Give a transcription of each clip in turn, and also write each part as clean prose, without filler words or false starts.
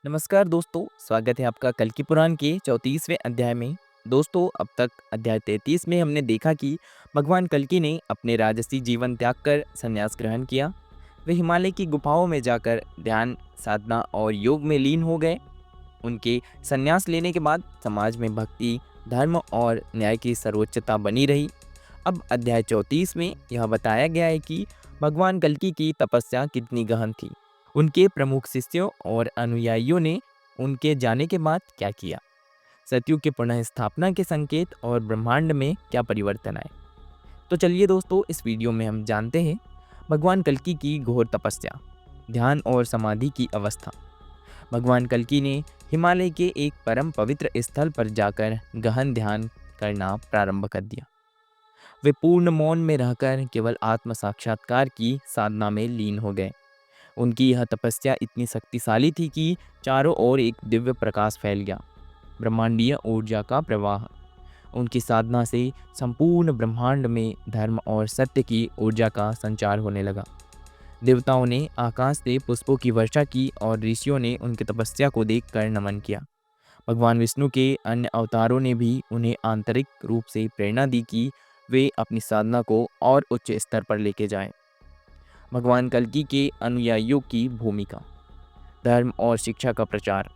नमस्कार दोस्तों, स्वागत है आपका कल की पुराण के 34वें अध्याय में। दोस्तों, अब तक अध्याय 33 में हमने देखा कि भगवान कल्कि ने अपने राजसी जीवन त्याग कर संन्यास ग्रहण किया। वे हिमालय की गुफाओं में जाकर ध्यान, साधना और योग में लीन हो गए। उनके संन्यास लेने के बाद समाज में भक्ति, धर्म और न्याय की सर्वोच्चता बनी रही। अब अध्याय 34 में यह बताया गया है कि भगवान कल्कि की तपस्या कितनी गहन थी। उनके प्रमुख शिष्यों और अनुयायियों ने उनके जाने के बाद क्या किया, सतयुग के पुनः स्थापना के संकेत और ब्रह्मांड में क्या परिवर्तन आए। तो चलिए दोस्तों, इस वीडियो में हम जानते हैं भगवान कल्कि की घोर तपस्या, ध्यान और समाधि की अवस्था। भगवान कल्कि ने हिमालय के एक परम पवित्र स्थल पर जाकर गहन ध्यान करना प्रारंभ कर दिया। वे पूर्ण मौन में रहकर केवल आत्म साक्षात्कार की साधना में लीन हो गए। उनकी यह तपस्या इतनी शक्तिशाली थी कि चारों ओर एक दिव्य प्रकाश फैल गया, ब्रह्मांडीय ऊर्जा का प्रवाह। उनकी साधना से संपूर्ण ब्रह्मांड में धर्म और सत्य की ऊर्जा का संचार होने लगा। देवताओं ने आकाश से पुष्पों की वर्षा की और ऋषियों ने उनकी तपस्या को देखकर नमन किया। भगवान विष्णु के अन्य अवतारों ने भी उन्हें आंतरिक रूप से प्रेरणा दी कि वे अपनी साधना को और उच्च स्तर पर लेके जाएं। भगवान कल्कि के अनुयायियों की भूमिका, धर्म और शिक्षा का प्रचार।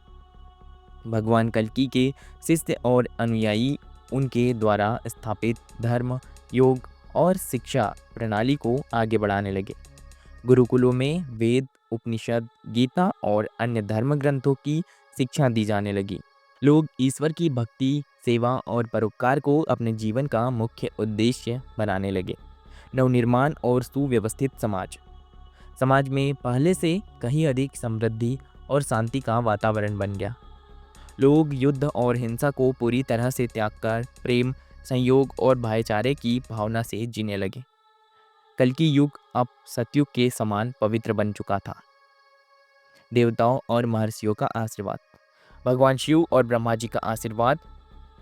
भगवान कल्कि के शिष्य और अनुयायी उनके द्वारा स्थापित धर्म, योग और शिक्षा प्रणाली को आगे बढ़ाने लगे। गुरुकुलों में वेद, उपनिषद, गीता और अन्य धर्म ग्रंथों की शिक्षा दी जाने लगी। लोग ईश्वर की भक्ति, सेवा और परोपकार को अपने जीवन का मुख्य उद्देश्य बनाने लगे। नवनिर्माण और सुव्यवस्थित समाज। समाज में पहले से कहीं अधिक समृद्धि और शांति का वातावरण बन गया। लोग युद्ध और हिंसा को पूरी तरह से त्याग कर प्रेम, संयोग और भाईचारे की भावना से जीने लगे। कल्कि युग अब सतयुग के समान पवित्र बन चुका था। देवताओं और महर्षियों का आशीर्वाद। भगवान शिव और ब्रह्मा जी का आशीर्वाद।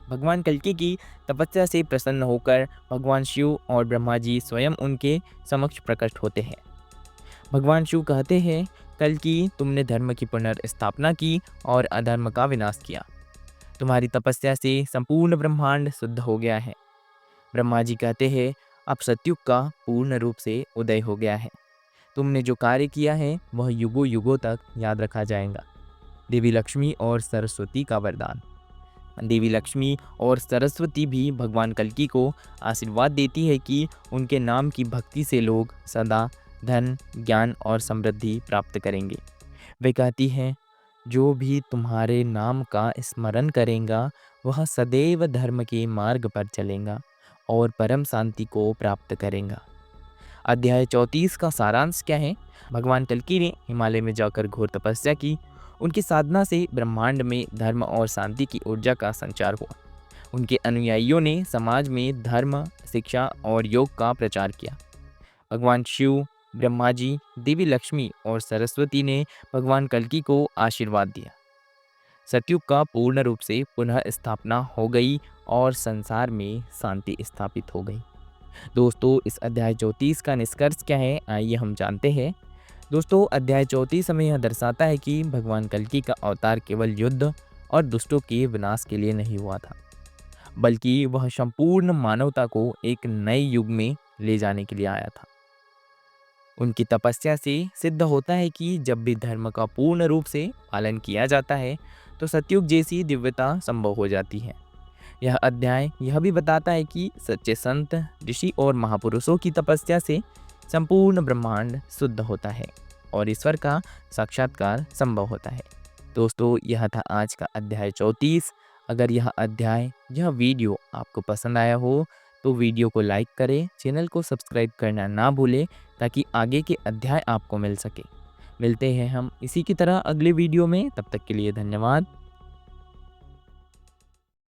भगवान कल्कि की तपस्या से प्रसन्न होकर भगवान शिव और ब्रह्मा जी स्वयं उनके समक्ष प्रकट होते हैं। भगवान शिव कहते हैं, कल्कि तुमने धर्म की पुनर्स्थापना की और अधर्म का विनाश किया। तुम्हारी तपस्या से संपूर्ण ब्रह्मांड शुद्ध हो गया है। ब्रह्मा जी कहते हैं, अब सतयुग का पूर्ण रूप से उदय हो गया है। तुमने जो कार्य किया है वह युगों युगों तक याद रखा जाएगा। देवी लक्ष्मी और सरस्वती का वरदान। देवी लक्ष्मी और सरस्वती भी भगवान कल्कि को आशीर्वाद देती है कि उनके नाम की भक्ति से लोग सदा धन, ज्ञान और समृद्धि प्राप्त करेंगे। वे कहती हैं, जो भी तुम्हारे नाम का स्मरण करेगा वह सदैव धर्म के मार्ग पर चलेगा और परम शांति को प्राप्त करेगा। अध्याय 34 का सारांश क्या है? भगवान कल्कि ने हिमालय में जाकर घोर तपस्या की। उनकी साधना से ब्रह्मांड में धर्म और शांति की ऊर्जा का संचार हुआ। उनके अनुयायियों ने समाज में धर्म, शिक्षा और योग का प्रचार किया। भगवान शिव, ब्रह्मा जी, देवी लक्ष्मी और सरस्वती ने भगवान कल्कि को आशीर्वाद दिया। सतयुग का पूर्ण रूप से पुनः स्थापना हो गई और संसार में शांति स्थापित हो गई। दोस्तों, इस अध्याय 34 का निष्कर्ष क्या है, आइए हम जानते हैं। दोस्तों, अध्याय 34 हमें यह दर्शाता है कि भगवान कल्कि का अवतार केवल युद्ध और दुष्टों के विनाश के लिए नहीं हुआ था, बल्कि वह संपूर्ण मानवता को एक नए युग में ले जाने के लिए आया था। उनकी तपस्या से सिद्ध होता है कि जब भी धर्म का पूर्ण रूप से पालन किया जाता है तो सतयुग जैसी दिव्यता संभव हो जाती है। यह अध्याय यह भी बताता है कि सच्चे संत, ऋषि और महापुरुषों की तपस्या से संपूर्ण ब्रह्मांड शुद्ध होता है और ईश्वर का साक्षात्कार संभव होता है। दोस्तों, यह था आज का अध्याय 34। अगर यह वीडियो आपको पसंद आया हो तो वीडियो को लाइक करें, चैनल को सब्सक्राइब करना ना भूलें ताकि आगे के अध्याय आपको मिल सके। मिलते हैं हम इसी की तरह अगले वीडियो में, तब तक के लिए धन्यवाद।